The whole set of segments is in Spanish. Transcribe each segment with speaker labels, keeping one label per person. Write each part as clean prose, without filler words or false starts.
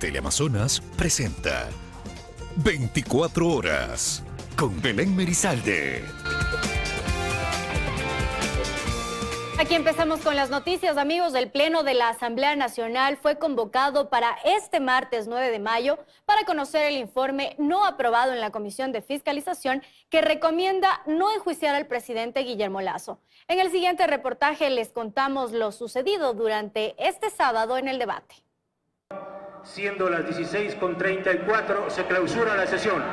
Speaker 1: Teleamazonas presenta 24 horas con Belén Merizalde.
Speaker 2: Aquí empezamos con las noticias, amigos. El Pleno de la Asamblea Nacional fue convocado para este martes 9 de mayo para conocer el informe no aprobado en la Comisión de Fiscalización que recomienda no enjuiciar al presidente Guillermo Lasso. En el siguiente reportaje les contamos lo sucedido durante este sábado en el debate.
Speaker 3: Siendo las 16:34, se clausura la sesión.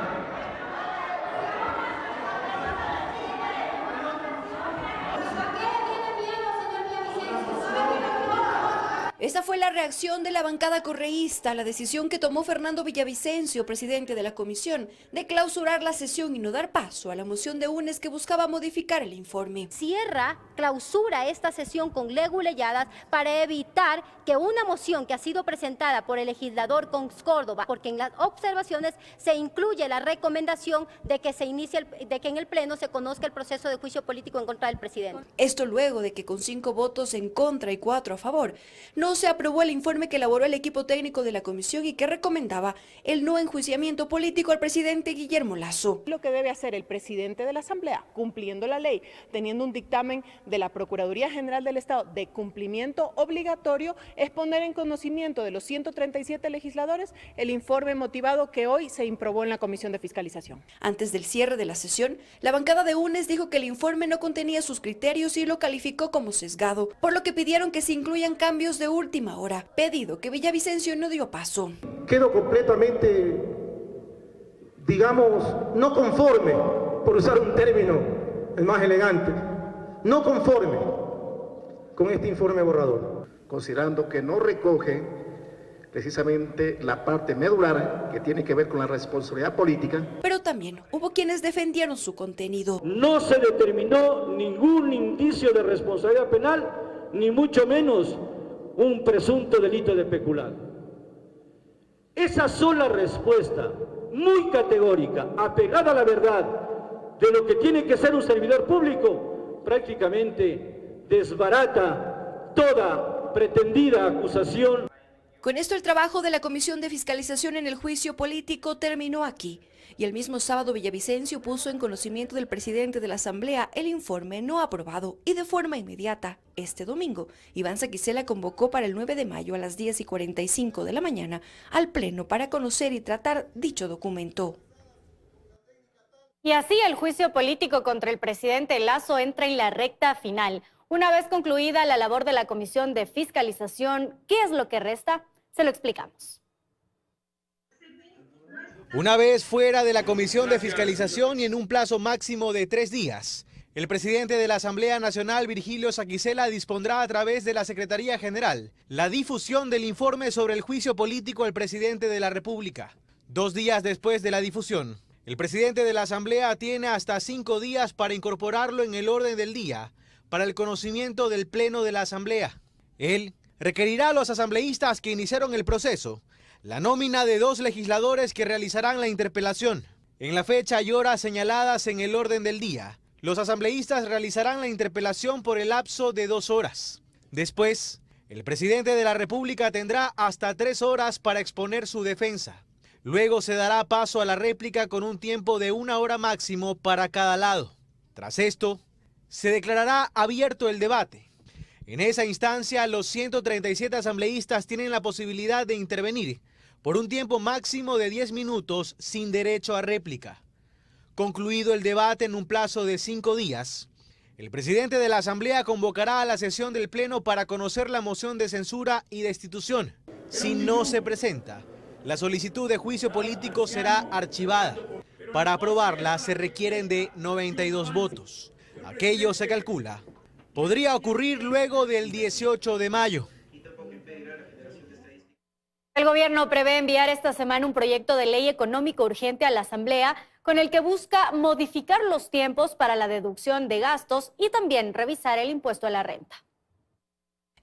Speaker 4: Esa fue la reacción de la bancada correísta a la decisión que tomó Fernando Villavicencio, presidente de la comisión, de clausurar la sesión y no dar paso a la moción de UNES que buscaba modificar el informe.
Speaker 5: Clausura esta sesión con leguleyadas para evitar que una moción que ha sido presentada por el legislador Cons Córdoba, porque en las observaciones se incluye la recomendación de que en el Pleno se conozca el proceso de juicio político en contra del presidente.
Speaker 4: Esto luego de que con 5 votos en contra y 4 a favor, no se aprobó el informe que elaboró el equipo técnico de la comisión y que recomendaba el no enjuiciamiento político al presidente Guillermo Lasso.
Speaker 6: Lo que debe hacer el presidente de la Asamblea, cumpliendo la ley, teniendo un dictamen de la Procuraduría General del Estado de cumplimiento obligatorio, es poner en conocimiento de los 137 legisladores el informe motivado que hoy se aprobó en la Comisión de Fiscalización.
Speaker 4: Antes del cierre de la sesión, la bancada de UNES dijo que el informe no contenía sus criterios y lo calificó como sesgado, por lo que pidieron que se incluyan cambios de última hora, pedido que Villavicencio no dio paso.
Speaker 7: Quedo completamente, digamos, no conforme, por usar un término el más elegante, no conforme con este informe borrador.
Speaker 8: Considerando que no recoge precisamente la parte medular que tiene que ver con la responsabilidad política.
Speaker 4: Pero también hubo quienes defendieron su contenido.
Speaker 3: No se determinó ningún indicio de responsabilidad penal, ni mucho menos un presunto delito de peculado. Esa sola respuesta, muy categórica, apegada a la verdad de lo que tiene que ser un servidor público, prácticamente desbarata toda pretendida acusación.
Speaker 4: Con esto el trabajo de la Comisión de Fiscalización en el juicio político terminó aquí. Y el mismo sábado Villavicencio puso en conocimiento del presidente de la Asamblea el informe no aprobado y de forma inmediata, este domingo, Iván Saquicela convocó para el 9 de mayo a las 10:45 de la mañana al Pleno para conocer y tratar dicho documento.
Speaker 2: Y así el juicio político contra el presidente Lasso entra en la recta final. Una vez concluida la labor de la Comisión de Fiscalización, ¿qué es lo que resta? Se lo explicamos.
Speaker 9: Una vez fuera de la Comisión de Fiscalización y en un plazo máximo de 3 días, el presidente de la Asamblea Nacional, Virgilio Saquicela, dispondrá a través de la Secretaría General la difusión del informe sobre el juicio político al presidente de la República. 2 días después de la difusión, el presidente de la Asamblea tiene hasta 5 días para incorporarlo en el orden del día para el conocimiento del Pleno de la Asamblea. Él requerirá a los asambleístas que iniciaron el proceso la nómina de 2 legisladores que realizarán la interpelación. En la fecha y hora señaladas en el orden del día, los asambleístas realizarán la interpelación por el lapso de 2 horas. Después, el presidente de la República tendrá hasta 3 horas para exponer su defensa. Luego se dará paso a la réplica con un tiempo de 1 hora máximo para cada lado. Tras esto, se declarará abierto el debate. En esa instancia, los 137 asambleístas tienen la posibilidad de intervenir por un tiempo máximo de 10 minutos sin derecho a réplica. Concluido el debate en un plazo de 5 días, el presidente de la Asamblea convocará a la sesión del Pleno para conocer la moción de censura y destitución. Si no se presenta, la solicitud de juicio político será archivada. Para aprobarla se requieren de 92 votos. Aquello se calcula podría ocurrir luego del 18 de mayo.
Speaker 2: El gobierno prevé enviar esta semana un proyecto de ley económico urgente a la Asamblea con el que busca modificar los tiempos para la deducción de gastos y también revisar el impuesto a la renta.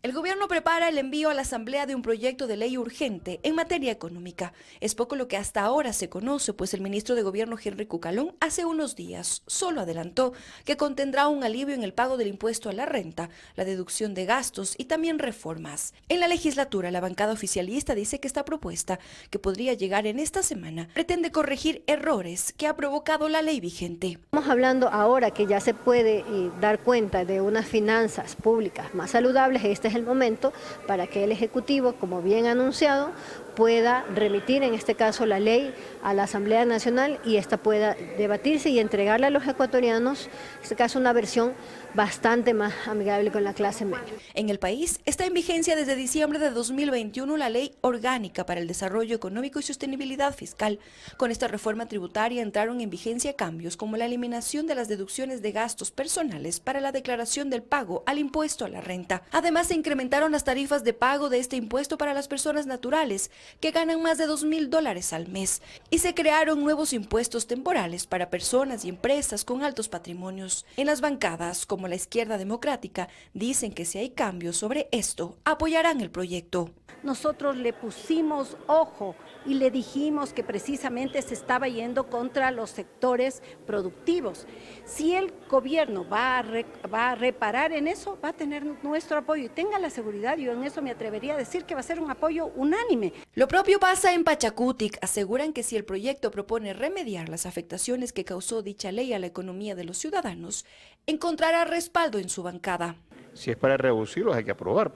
Speaker 4: El gobierno prepara el envío a la Asamblea de un proyecto de ley urgente en materia económica. Es poco lo que hasta ahora se conoce, pues el ministro de Gobierno Henry Cucalón hace unos días solo adelantó que contendrá un alivio en el pago del impuesto a la renta, la deducción de gastos y también reformas. En la legislatura, la bancada oficialista dice que esta propuesta, que podría llegar en esta semana, pretende corregir errores que ha provocado la ley vigente.
Speaker 5: Estamos hablando ahora que ya se puede dar cuenta de unas finanzas públicas más saludables. Este es el momento para que el Ejecutivo, como bien anunciado, pueda remitir en este caso la ley a la Asamblea Nacional y esta pueda debatirse y entregarle a los ecuatorianos, en este caso una versión bastante más amigable con la clase media.
Speaker 4: En el país está en vigencia desde diciembre de 2021 la Ley Orgánica para el Desarrollo Económico y Sostenibilidad Fiscal. Con esta reforma tributaria entraron en vigencia cambios como la eliminación de las deducciones de gastos personales para la declaración del pago al impuesto a la renta. Además, se incrementaron las tarifas de pago de este impuesto para las personas naturales que ganan más de $2.000 al mes y se crearon nuevos impuestos temporales para personas y empresas con altos patrimonios. En las bancadas, como la Izquierda Democrática, dicen que si hay cambios sobre esto, apoyarán el proyecto.
Speaker 10: Nosotros le pusimos ojo y le dijimos que precisamente se estaba yendo contra los sectores productivos. Si el gobierno va a reparar en eso, va a tener nuestro apoyo y tenga la seguridad, yo en eso me atrevería a decir que va a ser un apoyo unánime.
Speaker 4: Lo propio pasa en Pachacutic. Aseguran que si el proyecto propone remediar las afectaciones que causó dicha ley a la economía de los ciudadanos, encontrará respaldo en su bancada.
Speaker 11: Si es para reducirlos hay que aprobar.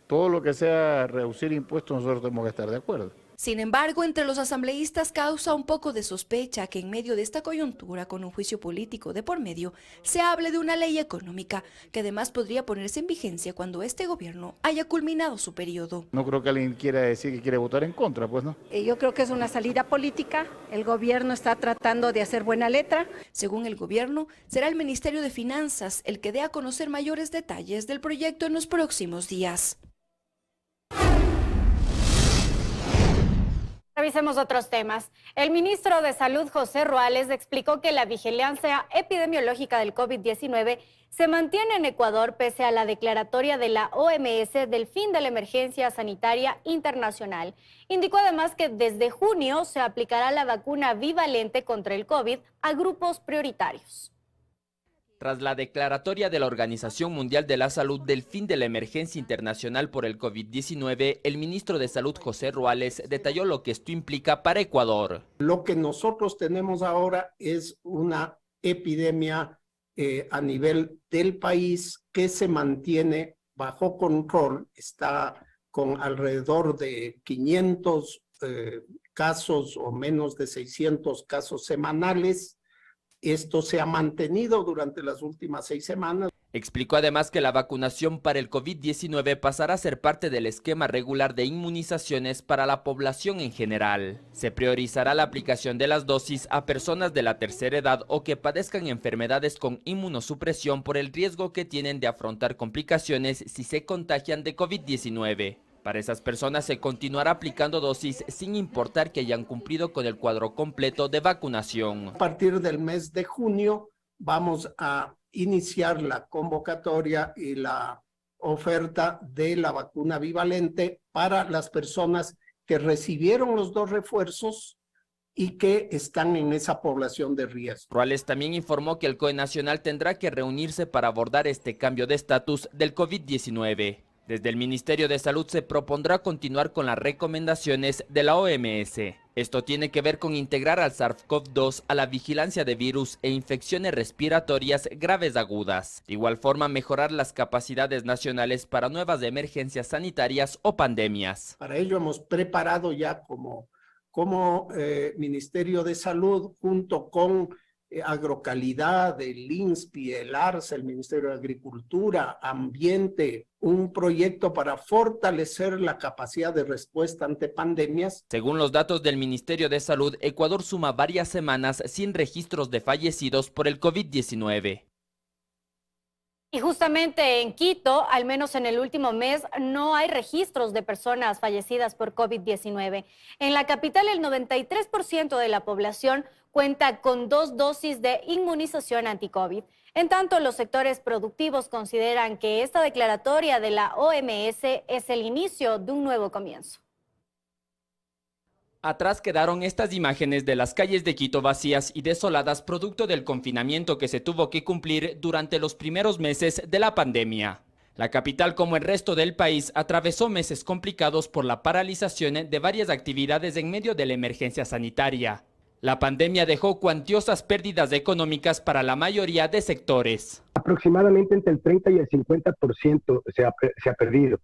Speaker 11: Todo lo que sea reducir impuestos nosotros tenemos que estar de acuerdo.
Speaker 4: Sin embargo, entre los asambleístas causa un poco de sospecha que en medio de esta coyuntura, con un juicio político de por medio, se hable de una ley económica que además podría ponerse en vigencia cuando este gobierno haya culminado su periodo.
Speaker 11: No creo que alguien quiera decir que quiere votar en contra, pues no.
Speaker 10: Yo creo que es una salida política, el gobierno está tratando de hacer buena letra.
Speaker 4: Según el gobierno, será el Ministerio de Finanzas el que dé a conocer mayores detalles del proyecto en los próximos días.
Speaker 2: Revisemos otros temas. El ministro de Salud, José Ruales, explicó que la vigilancia epidemiológica del COVID-19 se mantiene en Ecuador pese a la declaratoria de la OMS del fin de la emergencia sanitaria internacional. Indicó además que desde junio se aplicará la vacuna bivalente contra el COVID a grupos prioritarios.
Speaker 12: Tras la declaratoria de la Organización Mundial de la Salud del fin de la emergencia internacional por el COVID-19, el ministro de Salud, José Ruales, detalló lo que esto implica para Ecuador.
Speaker 13: Lo que nosotros tenemos ahora es una epidemia a nivel del país que se mantiene bajo control, está con alrededor de 500 casos o menos de 600 casos semanales. Esto se ha mantenido durante las últimas 6 semanas.
Speaker 12: Explicó además que la vacunación para el COVID-19 pasará a ser parte del esquema regular de inmunizaciones para la población en general. Se priorizará la aplicación de las dosis a personas de la tercera edad o que padezcan enfermedades con inmunosupresión por el riesgo que tienen de afrontar complicaciones si se contagian de COVID-19. Para esas personas se continuará aplicando dosis sin importar que hayan cumplido con el cuadro completo de vacunación.
Speaker 13: A partir del mes de junio vamos a iniciar la convocatoria y la oferta de la vacuna bivalente para las personas que recibieron los 2 refuerzos y que están en esa población de riesgo.
Speaker 12: Ruales también informó que el COE Nacional tendrá que reunirse para abordar este cambio de estatus del COVID-19. Desde el Ministerio de Salud se propondrá continuar con las recomendaciones de la OMS. Esto tiene que ver con integrar al SARS-CoV-2 a la vigilancia de virus e infecciones respiratorias graves agudas. De igual forma, mejorar las capacidades nacionales para nuevas emergencias sanitarias o pandemias.
Speaker 13: Para ello hemos preparado ya como Ministerio de Salud, junto con Agrocalidad, el INSPI, el ARSA, el Ministerio de Agricultura, Ambiente, un proyecto para fortalecer la capacidad de respuesta ante pandemias.
Speaker 12: Según los datos del Ministerio de Salud, Ecuador suma varias semanas sin registros de fallecidos por el COVID-19.
Speaker 2: Y justamente en Quito, al menos en el último mes, no hay registros de personas fallecidas por COVID-19. En la capital, el 93% de la población cuenta con 2 dosis de inmunización anti-COVID. En tanto, los sectores productivos consideran que esta declaratoria de la OMS es el inicio de un nuevo comienzo.
Speaker 12: Atrás quedaron estas imágenes de las calles de Quito vacías y desoladas producto del confinamiento que se tuvo que cumplir durante los primeros meses de la pandemia. La capital, como el resto del país, atravesó meses complicados por la paralización de varias actividades en medio de la emergencia sanitaria. La pandemia dejó cuantiosas pérdidas económicas para la mayoría de sectores.
Speaker 14: Aproximadamente entre el 30 y el 50% se ha perdido.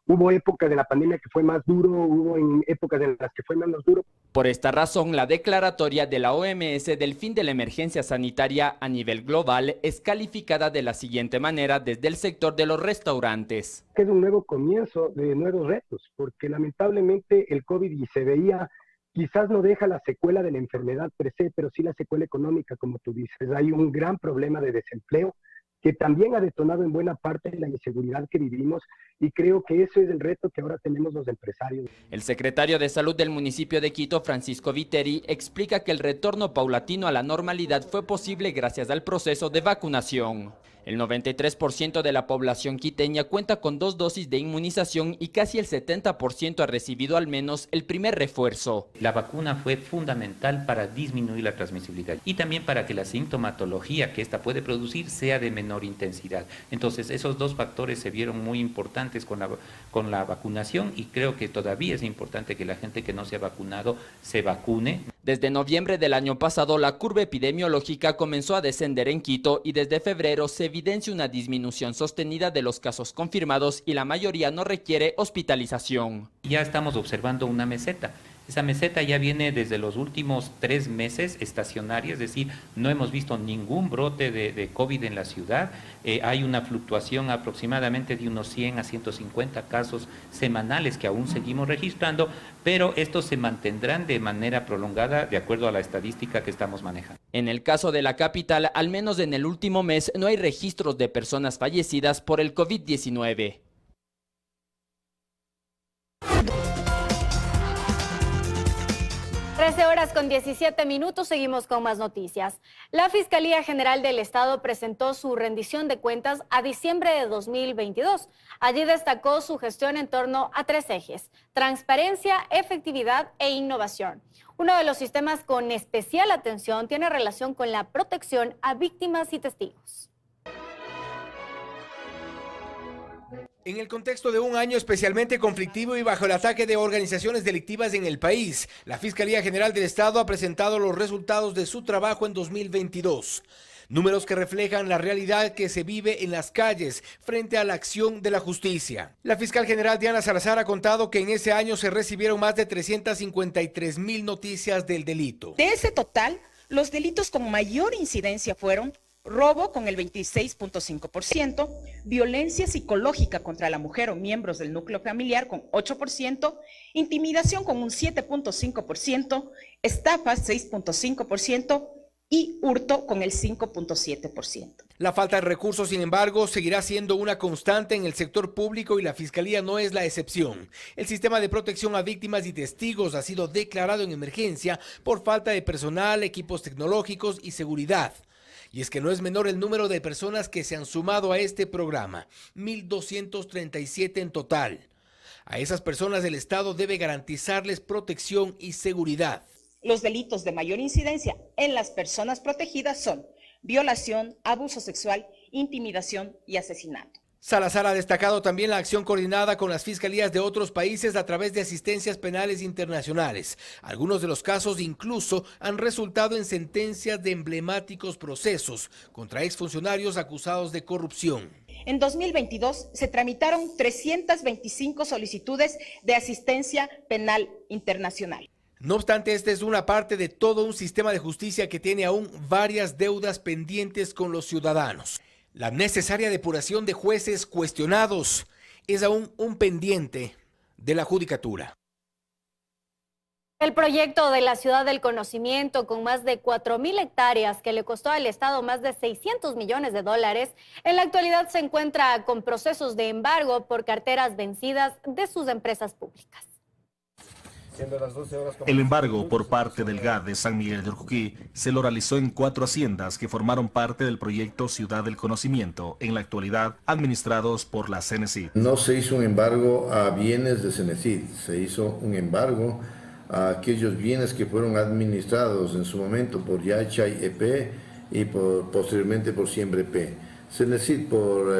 Speaker 14: Hubo épocas de la pandemia que fue más duro, hubo en épocas en las que fue menos duro.
Speaker 12: Por esta razón, la declaratoria de la OMS del fin de la emergencia sanitaria a nivel global es calificada de la siguiente manera desde el sector de los restaurantes.
Speaker 14: Es un nuevo comienzo de nuevos retos, porque lamentablemente el COVID y se veía, quizás no deja la secuela de la enfermedad per se, pero sí la secuela económica, como tú dices. Hay un gran problema de desempleo que también ha detonado en buena parte la inseguridad que vivimos, y creo que eso es el reto que ahora tenemos los empresarios.
Speaker 12: El secretario de Salud del municipio de Quito, Francisco Viteri, explica que el retorno paulatino a la normalidad fue posible gracias al proceso de vacunación. El 93% de la población quiteña cuenta con 2 dosis de inmunización y casi el 70% ha recibido al menos el primer refuerzo.
Speaker 15: La vacuna fue fundamental para disminuir la transmisibilidad y también para que la sintomatología que esta puede producir sea de menor intensidad. Entonces, esos 2 factores se vieron muy importantes con la vacunación, y creo que todavía es importante que la gente que no se ha vacunado se vacune.
Speaker 12: Desde noviembre del año pasado, la curva epidemiológica comenzó a descender en Quito y desde febrero se evidencia una disminución sostenida de los casos confirmados y la mayoría no requiere hospitalización.
Speaker 15: Ya estamos observando una meseta. Esa meseta ya viene desde los últimos 3 meses estacionaria, es decir, no hemos visto ningún brote de COVID en la ciudad. Hay una fluctuación aproximadamente de unos 100 a 150 casos semanales que aún seguimos registrando, pero estos se mantendrán de manera prolongada de acuerdo a la estadística que estamos manejando.
Speaker 12: En el caso de la capital, al menos en el último mes, no hay registros de personas fallecidas por el COVID-19.
Speaker 2: Con 17 minutos, seguimos con más noticias. La Fiscalía General del Estado presentó su rendición de cuentas a diciembre de 2022. Allí destacó su gestión en torno a 3 ejes: transparencia, efectividad e innovación. Uno de los sistemas con especial atención tiene relación con la protección a víctimas y testigos.
Speaker 16: En el contexto de un año especialmente conflictivo y bajo el ataque de organizaciones delictivas en el país, la Fiscalía General del Estado ha presentado los resultados de su trabajo en 2022. Números que reflejan la realidad que se vive en las calles frente a la acción de la justicia. La fiscal general Diana Salazar ha contado que en ese año se recibieron más de 353,000 noticias del delito.
Speaker 17: De ese total, los delitos con mayor incidencia fueron robo con el 26.5%, violencia psicológica contra la mujer o miembros del núcleo familiar con 8%, intimidación con un 7.5%, estafas 6.5% y hurto con el 5.7%.
Speaker 16: La falta de recursos, sin embargo, seguirá siendo una constante en el sector público y la Fiscalía no es la excepción. El sistema de protección a víctimas y testigos ha sido declarado en emergencia por falta de personal, equipos tecnológicos y seguridad. Y es que no es menor el número de personas que se han sumado a este programa, 1,237 en total. A esas personas el Estado debe garantizarles protección y seguridad.
Speaker 17: Los delitos de mayor incidencia en las personas protegidas son violación, abuso sexual, intimidación y asesinato.
Speaker 16: Salazar ha destacado también la acción coordinada con las fiscalías de otros países a través de asistencias penales internacionales. Algunos de los casos incluso han resultado en sentencias de emblemáticos procesos contra exfuncionarios acusados de corrupción.
Speaker 17: En 2022 se tramitaron 325 solicitudes de asistencia penal internacional.
Speaker 16: No obstante, esta es una parte de todo un sistema de justicia que tiene aún varias deudas pendientes con los ciudadanos. La necesaria depuración de jueces cuestionados es aún un pendiente de la judicatura.
Speaker 2: El proyecto de la Ciudad del Conocimiento, con más de 4,000 hectáreas que le costó al Estado más de $600 millones, en la actualidad se encuentra con procesos de embargo por carteras vencidas de sus empresas públicas.
Speaker 18: siendo las 12 horas.
Speaker 19: El embargo por parte del GAD de San Miguel de Urcuquí se lo realizó en 4 haciendas que formaron parte del proyecto Ciudad del Conocimiento, en la actualidad administrados por la Cenecit.
Speaker 20: No se hizo un embargo a bienes de Cenecit, se hizo un embargo a aquellos bienes que fueron administrados en su momento por Yachay EP y posteriormente por Siempre EP. Cenecit, por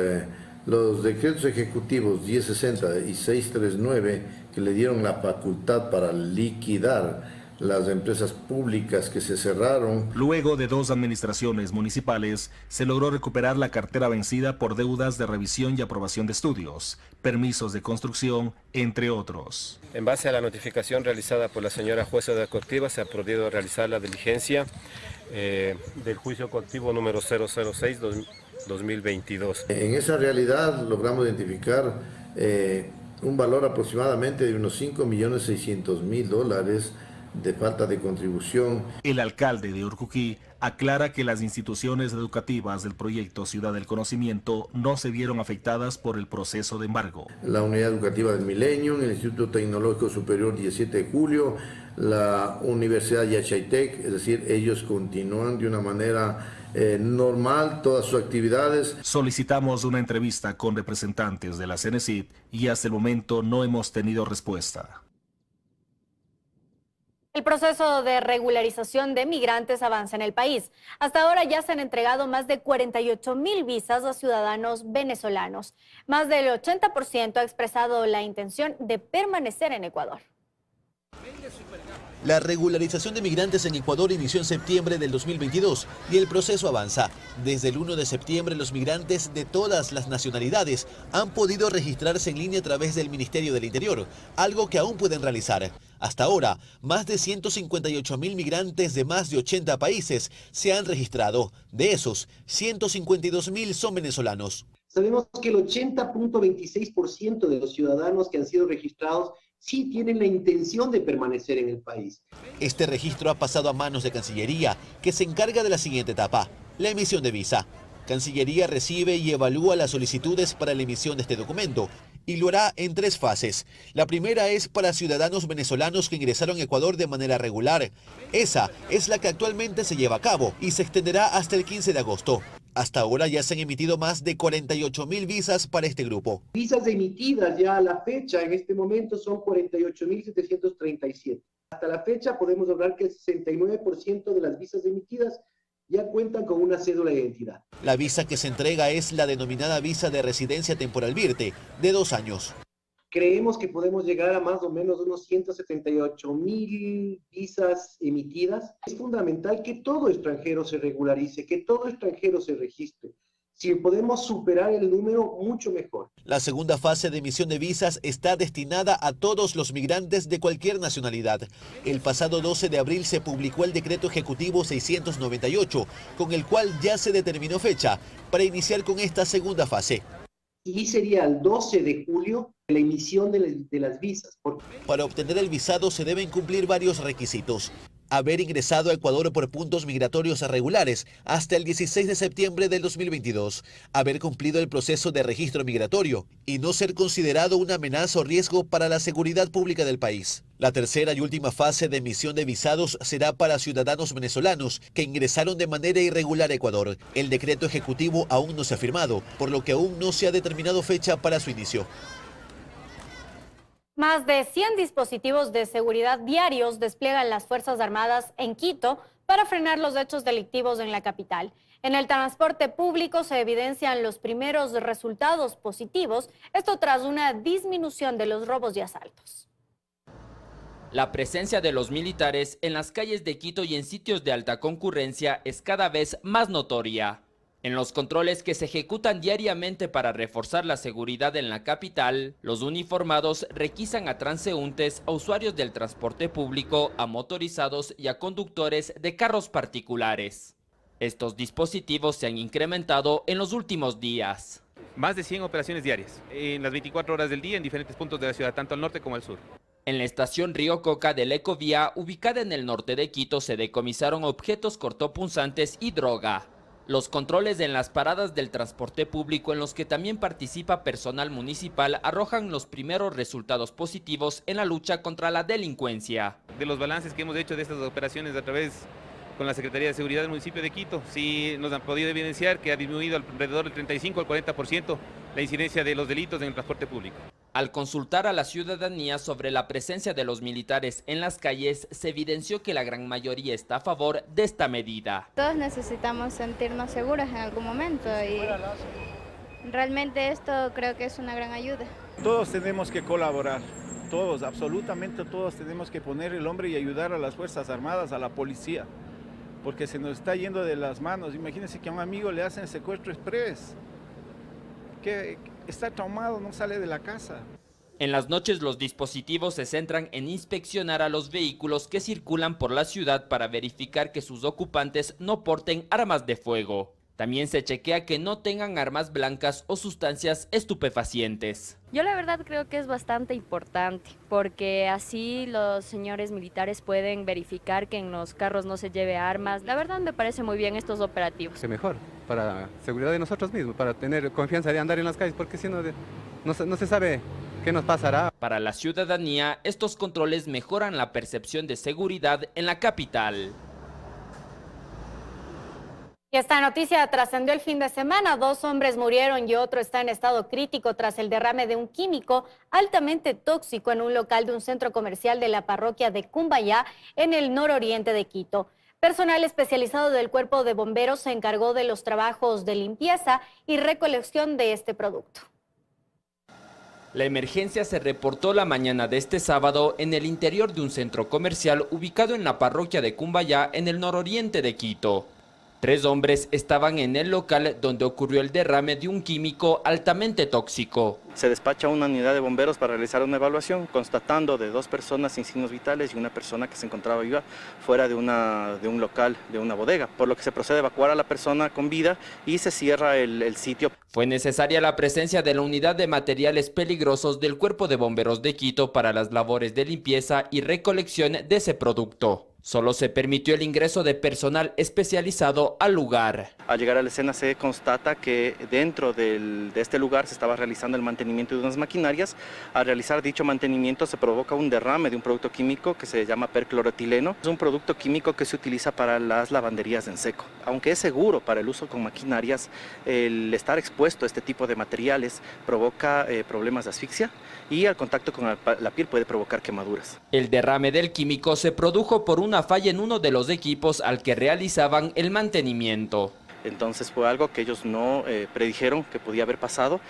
Speaker 20: los decretos ejecutivos 1060 y 639 que le dieron la facultad para liquidar las empresas públicas que se cerraron.
Speaker 19: Luego de 2 administraciones municipales, se logró recuperar la cartera vencida por deudas de revisión y aprobación de estudios, permisos de construcción, entre otros.
Speaker 18: En base a la notificación realizada por la señora jueza de la colectiva, se ha podido realizar la diligencia del juicio colectivo número 006-2022.
Speaker 20: En esa realidad logramos identificar un valor aproximadamente de unos $5.600.000 de falta de contribución.
Speaker 19: El alcalde de Urcuquí aclara que las instituciones educativas del proyecto Ciudad del Conocimiento no se vieron afectadas por el proceso de embargo.
Speaker 20: La Unidad Educativa del Milenio, el Instituto Tecnológico Superior 17 de Julio, la Universidad Yachaytec, es decir, ellos continúan de una manera normal todas sus actividades.
Speaker 19: Solicitamos una entrevista con representantes de la Cenecit y hasta el momento no hemos tenido respuesta.
Speaker 2: El proceso de regularización de migrantes avanza en el país. Hasta ahora ya se han entregado más de 48,000 visas a ciudadanos venezolanos. Más del 80% ha expresado la intención de permanecer en Ecuador.
Speaker 21: La regularización de migrantes en Ecuador inició en septiembre del 2022 y el proceso avanza. Desde el 1 de septiembre los migrantes de todas las nacionalidades han podido registrarse en línea a través del Ministerio del Interior, algo que aún pueden realizar. Hasta ahora, más de 158,000 migrantes de más de 80 países se han registrado. De esos, 152,000 son venezolanos.
Speaker 22: Sabemos que el 80.26% de los ciudadanos que han sido registrados sí tienen la intención de permanecer en el país.
Speaker 21: Este registro ha pasado a manos de Cancillería, que se encarga de la siguiente etapa, la emisión de visa. Cancillería recibe y evalúa las solicitudes para la emisión de este documento y lo hará en 3 fases. La primera es para ciudadanos venezolanos que ingresaron a Ecuador de manera regular. Esa es la que actualmente se lleva a cabo y se extenderá hasta el 15 de agosto. Hasta ahora ya se han emitido más de 48,000 visas para este grupo.
Speaker 22: Visas emitidas ya a la fecha, en este momento, son 48,737. Hasta la fecha podemos hablar que el 69% de las visas emitidas ya cuentan con una cédula de identidad.
Speaker 21: La visa que se entrega es la denominada visa de residencia temporal VIRTE, de 2 años.
Speaker 22: Creemos que podemos llegar a más o menos unos 178,000 visas emitidas. Es fundamental que todo extranjero se regularice, que todo extranjero se registre. Si podemos superar el número, mucho mejor.
Speaker 21: La segunda fase de emisión de visas está destinada a todos los migrantes de cualquier nacionalidad. El pasado 12 de abril se publicó el decreto ejecutivo 698, con el cual ya se determinó fecha para iniciar con esta segunda fase.
Speaker 22: Y sería el 12 de julio la emisión de las visas.
Speaker 21: Para obtener el visado se deben cumplir varios requisitos. Haber ingresado a Ecuador por puntos migratorios regulares hasta el 16 de septiembre del 2022, haber cumplido el proceso de registro migratorio y no ser considerado una amenaza o riesgo para la seguridad pública del país. La tercera y última fase de emisión de visados será para ciudadanos venezolanos que ingresaron de manera irregular a Ecuador. El decreto ejecutivo aún no se ha firmado, por lo que aún no se ha determinado fecha para su inicio.
Speaker 2: Más de 100 dispositivos de seguridad diarios despliegan las Fuerzas Armadas en Quito para frenar los hechos delictivos en la capital. En el transporte público se evidencian los primeros resultados positivos, esto tras una disminución de los robos y asaltos.
Speaker 12: La presencia de los militares en las calles de Quito y en sitios de alta concurrencia es cada vez más notoria. En los controles que se ejecutan diariamente para reforzar la seguridad en la capital, los uniformados requisan a transeúntes, a usuarios del transporte público, a motorizados y a conductores de carros particulares. Estos dispositivos se han incrementado en los últimos días.
Speaker 23: Más de 100 operaciones diarias, en las 24 horas del día en diferentes puntos de la ciudad, tanto al norte como al sur.
Speaker 12: En la estación Río Coca de la Ecovía, ubicada en el norte de Quito, se decomisaron objetos cortopunzantes y droga. Los controles en las paradas del transporte público, en los que también participa personal municipal, arrojan los primeros resultados positivos en la lucha contra la delincuencia.
Speaker 23: De los balances que hemos hecho de estas operaciones a través con la Secretaría de Seguridad del municipio de Quito, sí nos han podido evidenciar que ha disminuido alrededor del 35 al 40% la incidencia de los delitos en el transporte público.
Speaker 12: Al consultar a la ciudadanía sobre la presencia de los militares en las calles, se evidenció que la gran mayoría está a favor de esta medida.
Speaker 1: Todos necesitamos sentirnos seguros en algún momento y realmente esto creo que es una gran ayuda.
Speaker 6: Todos tenemos que colaborar, todos, absolutamente todos tenemos que poner el hombro y ayudar a las Fuerzas Armadas, a la policía, porque se nos está yendo de las manos. Imagínense que a un amigo le hacen secuestro express, que está traumado, no sale de la casa.
Speaker 12: En las noches los dispositivos se centran en inspeccionar a los vehículos que circulan por la ciudad para verificar que sus ocupantes no porten armas de fuego. También se chequea que no tengan armas blancas o sustancias estupefacientes.
Speaker 7: Yo la verdad creo que es bastante importante, porque así los señores militares pueden verificar que en los carros no se lleve armas. La verdad me parece muy bien estos operativos.
Speaker 24: Es mejor para la seguridad de nosotros mismos, para tener confianza de andar en las calles, porque si no, no se sabe qué nos pasará.
Speaker 12: Para la ciudadanía, estos controles mejoran la percepción de seguridad en la capital.
Speaker 2: Y esta noticia trascendió el fin de semana. 2 hombres murieron y otro está en estado crítico tras el derrame de un químico altamente tóxico en un local de un centro comercial de la parroquia de Cumbayá, en el nororiente de Quito. Personal especializado del Cuerpo de Bomberos se encargó de los trabajos de limpieza y recolección de este producto.
Speaker 12: La emergencia se reportó la mañana de este sábado en el interior de un centro comercial ubicado en la parroquia de Cumbayá, en el nororiente de Quito. 3 hombres estaban en el local donde ocurrió el derrame de un químico altamente tóxico.
Speaker 25: Se despacha una unidad de bomberos para realizar una evaluación, constatando de 2 personas sin signos vitales y una persona que se encontraba viva fuera de un local, de una bodega, por lo que se procede a evacuar a la persona con vida y se cierra el sitio.
Speaker 12: Fue necesaria la presencia de la unidad de materiales peligrosos del Cuerpo de Bomberos de Quito para las labores de limpieza y recolección de ese producto. Solo se permitió el ingreso de personal especializado al lugar.
Speaker 25: Al llegar a la escena se constata que dentro de este lugar se estaba realizando el mantenimiento de unas maquinarias. Al realizar dicho mantenimiento se provoca un derrame de un producto químico que se llama percloroetileno. Es un producto químico que se utiliza para las lavanderías en seco. Aunque es seguro para el uso con maquinarias, el estar expuesto a este tipo de materiales provoca problemas de asfixia y al contacto con la piel puede provocar quemaduras.
Speaker 12: El derrame del químico se produjo por una falla en uno de los equipos al que realizaban el mantenimiento.
Speaker 25: Entonces fue algo que ellos no predijeron que podía haber pasado,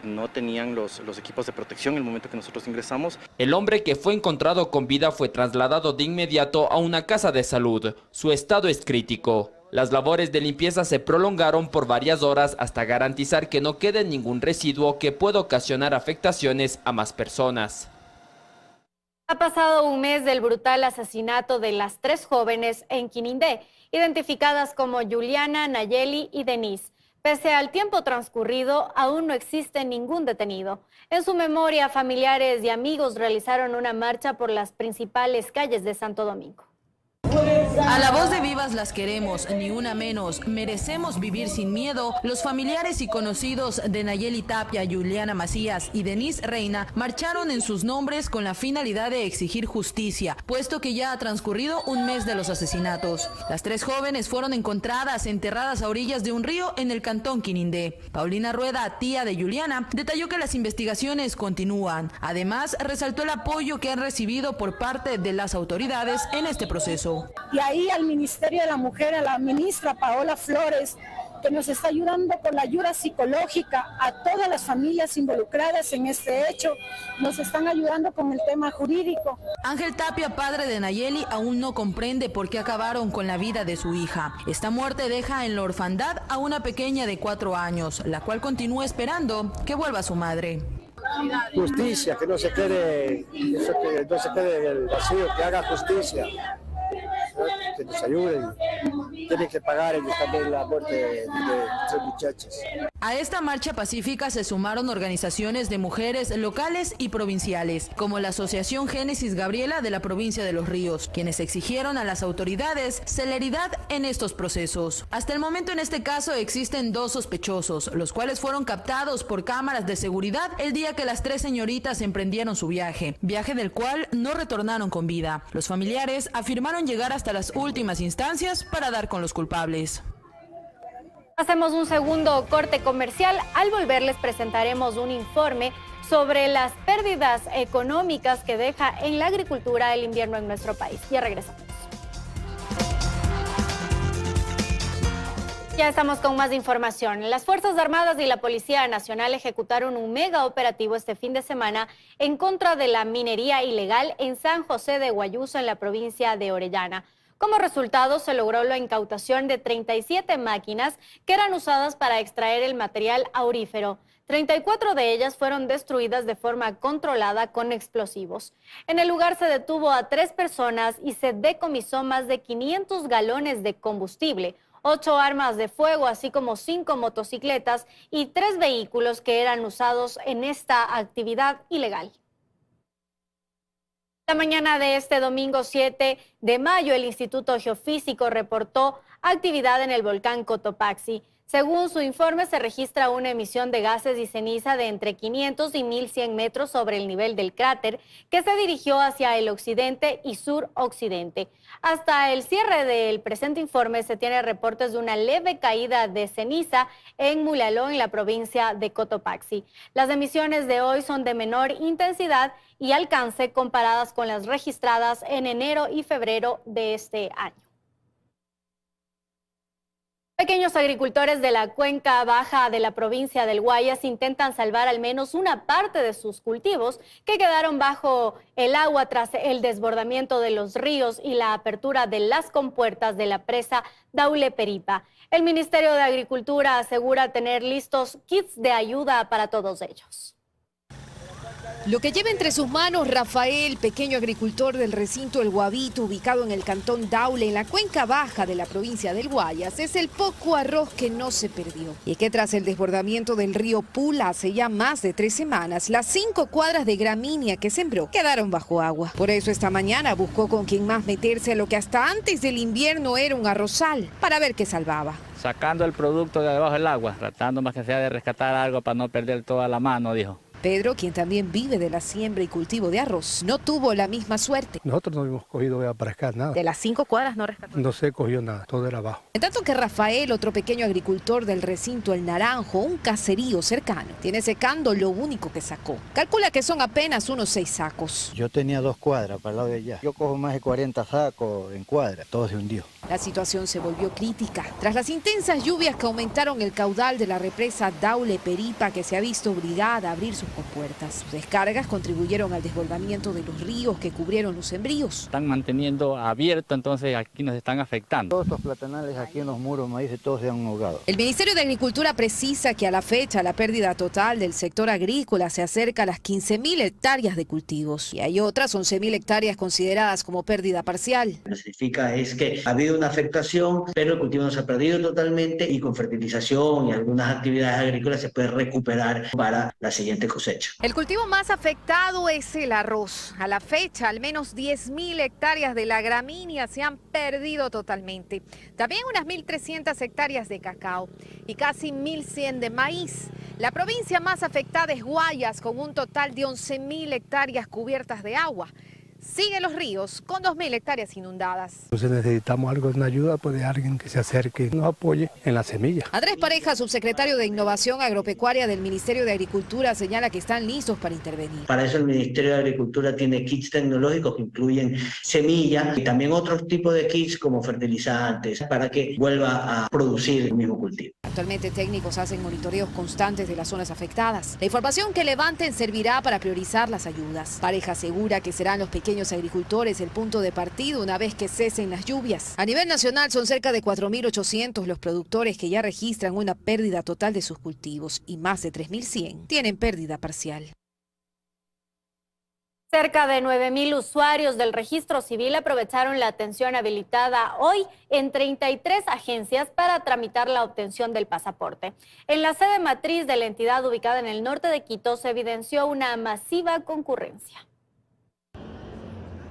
Speaker 25: no tenían los equipos de protección en el momento que nosotros ingresamos.
Speaker 12: El hombre que fue encontrado con vida fue trasladado de inmediato a una casa de salud. Su estado es crítico. Las labores de limpieza se prolongaron por varias horas hasta garantizar que no quede ningún residuo que pueda ocasionar afectaciones a más personas.
Speaker 2: Ha pasado un mes del brutal asesinato de las 3 jóvenes en Quinindé, identificadas como Juliana, Nayeli y Denise. Pese al tiempo transcurrido, aún no existe ningún detenido. En su memoria, familiares y amigos realizaron una marcha por las principales calles de Santo Domingo.
Speaker 26: A la voz de Vivas las queremos, ni una menos, merecemos vivir sin miedo. Los familiares y conocidos de Nayeli Tapia, Juliana Macías y Denise Reina marcharon en sus nombres con la finalidad de exigir justicia, puesto que ya ha transcurrido un mes de los asesinatos. Las 3 jóvenes fueron encontradas enterradas a orillas de un río en el cantón Quinindé. Paulina Rueda, tía de Juliana, detalló que las investigaciones continúan. Además, resaltó el apoyo que han recibido por parte de las autoridades en este proceso.
Speaker 27: Y ahí al Ministerio de la Mujer, a la ministra Paola Flores, que nos está ayudando con la ayuda psicológica a todas las familias involucradas en este hecho, nos están ayudando con el tema jurídico.
Speaker 26: Ángel Tapia, padre de Nayeli, aún no comprende por qué acabaron con la vida de su hija. Esta muerte deja en la orfandad a una pequeña de 4 años, la cual continúa esperando que vuelva su madre.
Speaker 28: Justicia, que no se quede en el vacío, que haga justicia. Que nos ayuden, tienen que pagar ellos también la muerte de 3 muchachos.
Speaker 26: A esta marcha pacífica se sumaron organizaciones de mujeres locales y provinciales, como la Asociación Génesis Gabriela de la provincia de Los Ríos, quienes exigieron a las autoridades celeridad en estos procesos. Hasta el momento en este caso existen 2 sospechosos, los cuales fueron captados por cámaras de seguridad el día que las 3 señoritas emprendieron su viaje del cual no retornaron con vida. Los familiares afirmaron llegar hasta las últimas instancias para dar con los culpables.
Speaker 2: Hacemos un segundo corte comercial. Al volver les presentaremos un informe sobre las pérdidas económicas que deja en la agricultura el invierno en nuestro país. Ya regresamos. Ya estamos con más información. Las Fuerzas Armadas y la Policía Nacional ejecutaron un mega operativo este fin de semana en contra de la minería ilegal en San José de Guayuso, en la provincia de Orellana. Como resultado, se logró la incautación de 37 máquinas que eran usadas para extraer el material aurífero. 34 de ellas fueron destruidas de forma controlada con explosivos. En el lugar se detuvo a 3 personas y se decomisó más de 500 galones de combustible, 8 armas de fuego, así como 5 motocicletas y 3 vehículos que eran usados en esta actividad ilegal. La mañana de este domingo 7 de mayo, el Instituto Geofísico reportó actividad en el volcán Cotopaxi. Según su informe, se registra una emisión de gases y ceniza de entre 500 y 1100 metros sobre el nivel del cráter, que se dirigió hacia el occidente y suroccidente. Hasta el cierre del presente informe se tiene reportes de una leve caída de ceniza en Mulaló, en la provincia de Cotopaxi. Las emisiones de hoy son de menor intensidad y alcance comparadas con las registradas en enero y febrero de este año. Pequeños agricultores de la cuenca baja de la provincia del Guayas intentan salvar al menos una parte de sus cultivos que quedaron bajo el agua tras el desbordamiento de los ríos y la apertura de las compuertas de la presa Daule Peripa. El Ministerio de Agricultura asegura tener listos kits de ayuda para todos ellos.
Speaker 3: Lo que lleva entre sus manos Rafael, pequeño agricultor del recinto El Guavito, ubicado en el cantón Daule, en la cuenca baja de la provincia del Guayas, es el poco arroz que no se perdió. Y que tras el desbordamiento del río Pula hace ya más de 3 semanas, las 5 cuadras de gramínea que sembró quedaron bajo agua. Por eso esta mañana buscó con quien más meterse a lo que hasta antes del invierno era un arrozal, para ver qué salvaba.
Speaker 4: Sacando el producto de debajo del agua, tratando más que sea de rescatar algo para no perder toda la mano, dijo.
Speaker 3: Pedro, quien también vive de la siembra y cultivo de arroz, no tuvo la misma suerte.
Speaker 28: Nosotros no hemos cogido para acá nada.
Speaker 3: De las 5 cuadras no rescató.
Speaker 28: No se cogió nada, todo era abajo.
Speaker 3: En tanto que Rafael, otro pequeño agricultor del recinto El Naranjo, un caserío cercano, tiene secando lo único que sacó. Calcula que son apenas unos 6 sacos.
Speaker 5: Yo tenía 2 cuadras para el lado de allá. Yo cojo más de 40 sacos en cuadra, todo se hundió.
Speaker 3: La situación se volvió crítica tras las intensas lluvias que aumentaron el caudal de la represa Daule Peripa, que se ha visto obligada a abrir sus compuertas. Sus descargas contribuyeron al desbordamiento de los ríos que cubrieron los sembríos.
Speaker 4: Están manteniendo abierto, entonces aquí nos están afectando.
Speaker 5: Todos estos platanales aquí en los muros maíz todos se han ahogado.
Speaker 3: El Ministerio de Agricultura precisa que a la fecha la pérdida total del sector agrícola se acerca a las 15.000 hectáreas de cultivos. Y hay otras 11.000 hectáreas consideradas como pérdida parcial.
Speaker 8: Lo que significa es que ha habido una afectación, pero el cultivo no se ha perdido totalmente y con fertilización y algunas actividades agrícolas se puede recuperar para la siguiente cosecha.
Speaker 3: El cultivo más afectado es el arroz. A la fecha, al menos 10.000 hectáreas de la gramínea se han perdido totalmente. También unas 1.300 hectáreas de cacao y casi 1.100 de maíz. La provincia más afectada es Guayas, con un total de 11.000 hectáreas cubiertas de agua. Siguen los ríos con 2.000 hectáreas inundadas.
Speaker 28: Entonces necesitamos algo, una ayuda de alguien que se acerque y nos apoye en la semilla.
Speaker 3: Andrés Pareja, subsecretario de Innovación Agropecuaria del Ministerio de Agricultura, señala que están listos para intervenir.
Speaker 8: Para eso el Ministerio de Agricultura tiene kits tecnológicos que incluyen semillas y también otros tipos de kits como fertilizantes para que vuelva a producir el mismo cultivo.
Speaker 3: Actualmente técnicos hacen monitoreos constantes de las zonas afectadas. La información que levanten servirá para priorizar las ayudas. Pareja asegura que serán los pequeños agricultores el punto de partida una vez que cesen las lluvias. A nivel nacional son cerca de 4.800 los productores que ya registran una pérdida total de sus cultivos y más de 3.100 tienen pérdida parcial.
Speaker 2: Cerca de 9,000 usuarios del registro civil aprovecharon la atención habilitada hoy en 33 agencias para tramitar la obtención del pasaporte. En la sede matriz de la entidad ubicada en el norte de Quito se evidenció una masiva concurrencia.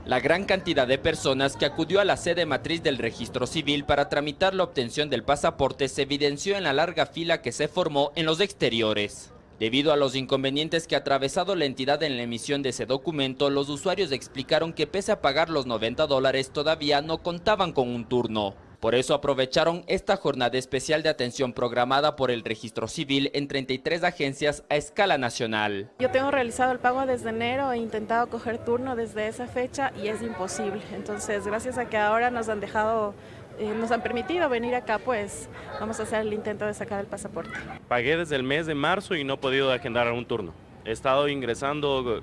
Speaker 12: La gran cantidad de personas que acudió a la sede matriz del registro civil para tramitar la obtención del pasaporte se evidenció en la larga fila que se formó en los exteriores. Debido a los inconvenientes que ha atravesado la entidad en la emisión de ese documento, los usuarios explicaron que pese a pagar los $90 todavía no contaban con un turno. Por eso aprovecharon esta jornada especial de atención programada por el registro civil en 33 agencias a escala nacional.
Speaker 9: Yo tengo realizado el pago desde enero, he intentado coger turno desde esa fecha y es imposible. Entonces, gracias a que ahora nos han permitido venir acá, pues vamos a hacer el intento de sacar el pasaporte.
Speaker 10: Pagué desde el mes de marzo y no he podido agendar un turno. He estado ingresando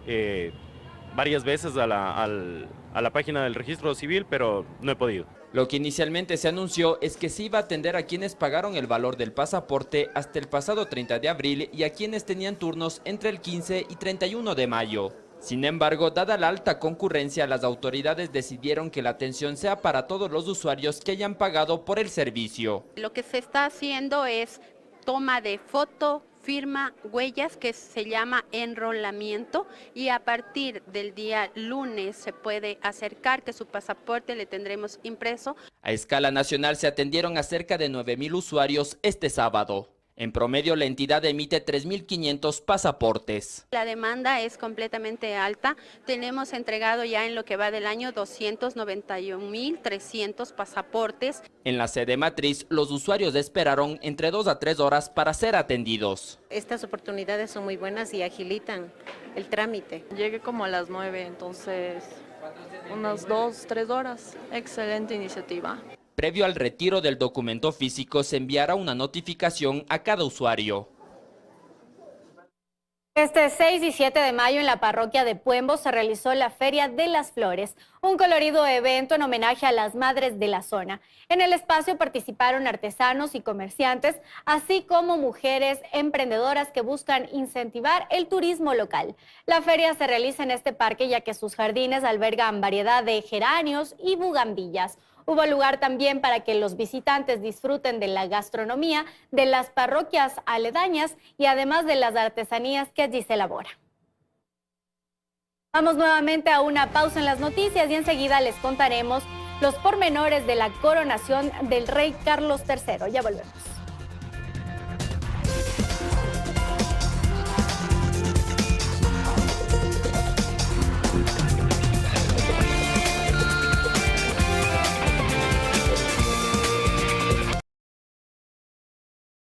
Speaker 10: varias veces a la página del registro civil, pero no he podido.
Speaker 12: Lo que inicialmente se anunció es que se iba a atender a quienes pagaron el valor del pasaporte hasta el pasado 30 de abril y a quienes tenían turnos entre el 15 y 31 de mayo. Sin embargo, dada la alta concurrencia, las autoridades decidieron que la atención sea para todos los usuarios que hayan pagado por el servicio.
Speaker 11: Lo que se está haciendo es toma de foto, firma, huellas, que se llama enrolamiento, y a partir del día lunes se puede acercar que su pasaporte le tendremos impreso.
Speaker 12: A escala nacional se atendieron a cerca de 9,000 usuarios este sábado. En promedio, la entidad emite 3.500 pasaportes.
Speaker 11: La demanda es completamente alta. Tenemos entregado ya en lo que va del año 291.300 pasaportes.
Speaker 12: En la sede matriz, los usuarios esperaron entre 2 a 3 horas para ser atendidos.
Speaker 13: Estas oportunidades son muy buenas y agilitan el trámite.
Speaker 14: Llegué como a las 9, entonces unas 2, 3 horas. Excelente iniciativa.
Speaker 12: Previo al retiro del documento físico, se enviará una notificación a cada usuario.
Speaker 2: Este 6 y 7 de mayo en la parroquia de Puembo se realizó la Feria de las Flores, un colorido evento en homenaje a las madres de la zona. En el espacio participaron artesanos y comerciantes, así como mujeres emprendedoras que buscan incentivar el turismo local. La feria se realiza en este parque ya que sus jardines albergan variedad de geranios y bugambillas. Hubo lugar también para que los visitantes disfruten de la gastronomía de las parroquias aledañas y además de las artesanías que allí se elaboran. Vamos nuevamente a una pausa en las noticias y enseguida les contaremos los pormenores de la coronación del rey Carlos III. Ya volvemos.